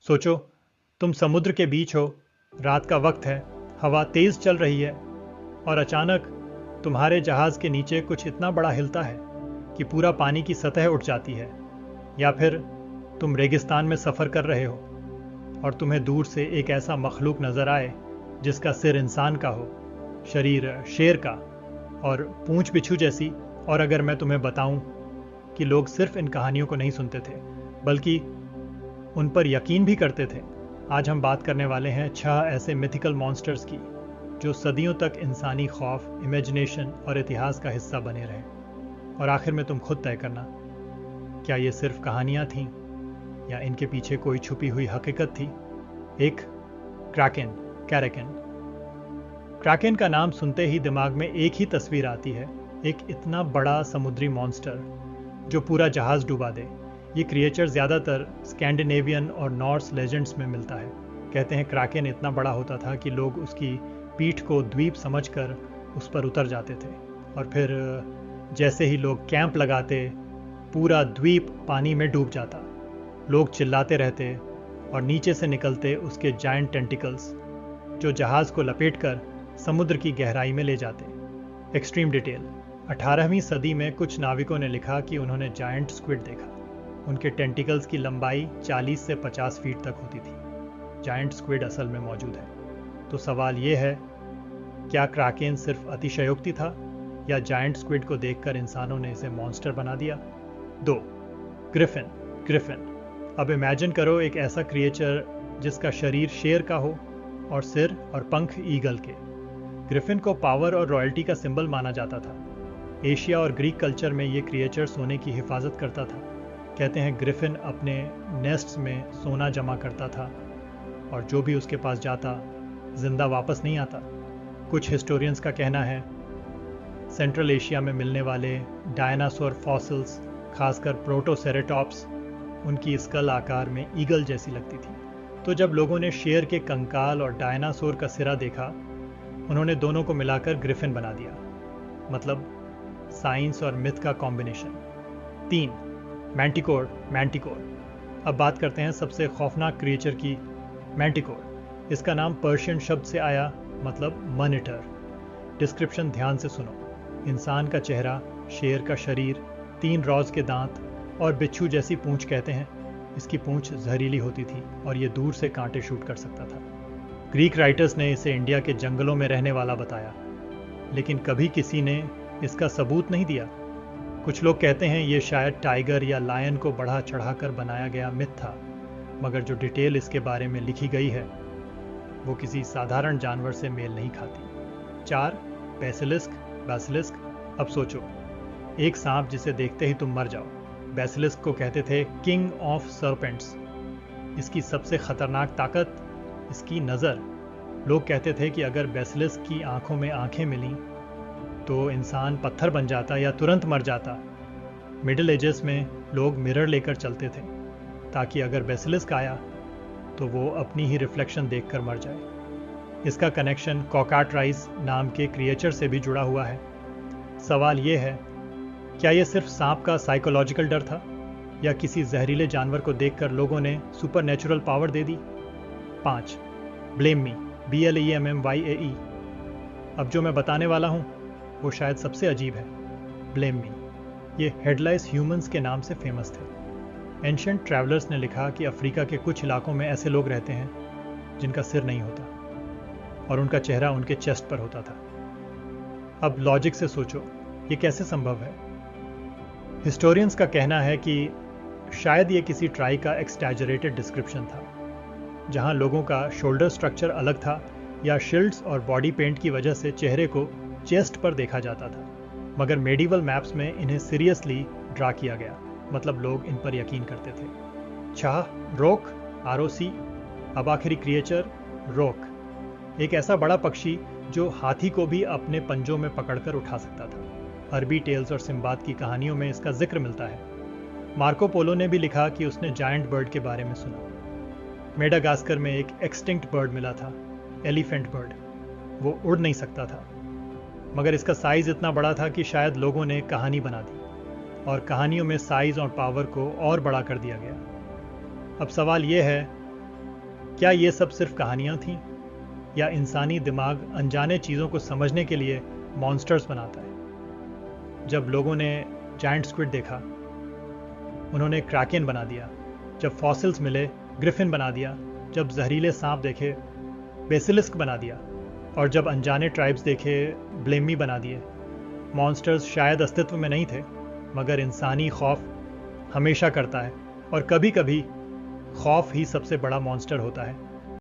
सोचो, तुम समुद्र के बीच हो, रात का वक्त है, हवा तेज चल रही है और अचानक तुम्हारे जहाज के नीचे कुछ इतना बड़ा हिलता है कि पूरा पानी की सतह उठ जाती है। या फिर तुम रेगिस्तान में सफर कर रहे हो और तुम्हें दूर से एक ऐसा मखलूक नजर आए जिसका सिर इंसान का हो, शरीर शेर का और पूंछ बिच्छू जैसी। और अगर मैं तुम्हें बताऊं कि लोग सिर्फ इन कहानियों को नहीं सुनते थे बल्कि उन पर यकीन भी करते थे। आज हम बात करने वाले हैं 6 ऐसे मिथिकल मॉन्स्टर्स की जो सदियों तक इंसानी खौफ, इमेजिनेशन और इतिहास का हिस्सा बने रहे। और आखिर में तुम खुद तय करना, क्या ये सिर्फ कहानियां थीं या इनके पीछे कोई छुपी हुई हकीकत थी। एक क्रैकेन, कैरेकन। क्रैकेन का नाम सुनते ही दिमाग में एक ही तस्वीर आती है, एक इतना बड़ा समुद्री मॉन्स्टर जो पूरा जहाज डुबा दे। ये क्रिएचर ज्यादातर स्कैंडिनेवियन और नॉर्स लेजेंड्स में मिलता है। कहते हैं क्रैकेन इतना बड़ा होता था कि लोग उसकी पीठ को द्वीप समझकर उस पर उतर जाते थे और फिर जैसे ही लोग कैंप लगाते पूरा द्वीप पानी में डूब जाता। लोग चिल्लाते रहते और नीचे से निकलते उसके जायंट टेंटिकल्स जो जहाज को लपेटकर समुद्र की गहराई में ले जाते। Extreme detail. 18वीं सदी में कुछ नाविकों ने लिखा कि उन्होंने जायंट स्क्विड देखा। उनके टेंटिकल्स की लंबाई 40 से 50 फीट तक होती थी। जायंट स्क्विड असल में मौजूद है। तो सवाल यह है, क्या क्रैकेन सिर्फ अतिशयोक्ति था या जायंट स्क्विड को देखकर इंसानों ने इसे मॉन्स्टर बना दिया। 2. ग्रिफिन। ग्रिफिन। अब इमेजिन करो एक ऐसा क्रिएचर जिसका शरीर शेर का हो और सिर और पंख ईगल के। ग्रिफिन को पावर और रॉयल्टी का सिंबल माना जाता था। एशिया और ग्रीक कल्चर में ये क्रिएचर सोने की हिफाजत करता था। कहते हैं ग्रिफिन अपने नेस्ट्स में सोना जमा करता था और जो भी उसके पास जाता जिंदा वापस नहीं आता। कुछ हिस्टोरियंस का कहना है सेंट्रल एशिया में मिलने वाले डायनासोर फॉसिल्स, खासकर प्रोटोसेरेटॉप्स, उनकी स्कल आकार में ईगल जैसी लगती थी। तो जब लोगों ने शेर के कंकाल और डायनासोर का सिरा देखा, उन्होंने दोनों को मिलाकर ग्रिफिन बना दिया। मतलब साइंस और मिथ का कॉम्बिनेशन। 3. मैंटिकोर। मैंटिकोर। अब बात करते हैं सबसे खौफनाक क्रिएचर की, मैंटिकोर। इसका नाम पर्शियन शब्द से आया, मतलब मन ईटर। डिस्क्रिप्शन ध्यान से सुनो। इंसान का चेहरा, शेर का शरीर, 3 रॉज के दांत और बिच्छू जैसी पूंछ। कहते हैं इसकी पूंछ जहरीली होती थी और ये दूर से कांटे शूट कर सकता था। ग्रीक राइटर्स ने इसे इंडिया के जंगलों में रहने वाला बताया, लेकिन कभी किसी ने इसका सबूत नहीं दिया। कुछ लोग कहते हैं ये शायद टाइगर या लायन को बढ़ा चढ़ाकर बनाया गया मिथ था, मगर जो डिटेल इसके बारे में लिखी गई है वो किसी साधारण जानवर से मेल नहीं खाती। 4. बेसिलिस्क। बेसिलिस्क। अब सोचो, एक सांप जिसे देखते ही तुम मर जाओ। बेसिलिस्क को कहते थे किंग ऑफ सर्पेंट्स। इसकी सबसे खतरनाक ताकत इसकी नज़र। लोग कहते थे कि अगर बेसिलिस्क की आंखों में आंखें मिली तो इंसान पत्थर बन जाता या तुरंत मर जाता। मिडिल एजेस में लोग मिरर लेकर चलते थे ताकि अगर बेसिलिस्क आया तो वो अपनी ही रिफ्लेक्शन देखकर मर जाए। इसका कनेक्शन कॉकाट्राइस नाम के क्रिएचर से भी जुड़ा हुआ है। सवाल ये है, क्या ये सिर्फ सांप का साइकोलॉजिकल डर था या किसी जहरीले जानवर को देखकर लोगों ने सुपरनेचुरल पावर दे दी। 5. Blame me. BLEMMYAE। अब जो मैं बताने वाला हूं वो शायद सबसे अजीब है। Blame me. ये हेडलाइस ह्यूमंस के नाम से फेमस थे। एंशिएंट ट्रैवलर्स ने लिखा कि अफ्रीका के कुछ इलाकों में ऐसे लोग रहते हैं जिनका सिर नहीं होता और उनका चेहरा उनके चेस्ट पर होता था। अब लॉजिक से सोचो, ये कैसे संभव है। हिस्टोरियंस का कहना है कि शायद ये किसी ट्राई का एक्सटैजरेटेड डिस्क्रिप्शन था, जहां लोगों का शोल्डर स्ट्रक्चर अलग था या शील्ड्स और बॉडी पेंट की वजह से चेहरे को चेस्ट पर देखा जाता था। मगर मेडिवल मैप्स में इन्हें सीरियसली ड्रा किया गया, मतलब लोग इन पर यकीन करते थे। 6. रोक। ROC। अब आखिरी क्रिएचर, रोक। एक ऐसा बड़ा पक्षी जो हाथी को भी अपने पंजों में पकड़कर उठा सकता था। अरबी टेल्स और सिम्बाद की कहानियों में इसका जिक्र मिलता है। मार्को पोलो ने भी लिखा कि उसने जायंट बर्ड के बारे में सुना। मेडागास्कर में एक एक्सटिंक्ट बर्ड मिला था, एलिफेंट बर्ड। वो उड़ नहीं सकता था, मगर इसका साइज इतना बड़ा था कि शायद लोगों ने कहानी बना दी और कहानियों में साइज और पावर को और बड़ा कर दिया गया। अब सवाल यह है क्या ये सब सिर्फ कहानियां थीं, या इंसानी दिमाग अनजाने चीज़ों को समझने के लिए मॉन्स्टर्स बनाता है? जब लोगों ने जायंट स्क्विड देखा, उन्होंने क्रैकेन बना दिया। जब फॉसिल्स मिले, ग्रिफिन बना दिया। जब जहरीले सांप देखे, बेसिलिस्क बना दिया। और जब अनजाने ट्राइब्स देखे, ब्लेमी बना दिए। मॉन्स्टर्स शायद अस्तित्व में नहीं थे, मगर इंसानी खौफ हमेशा करता है, और कभी कभी खौफ ही सबसे बड़ा मॉन्स्टर होता है।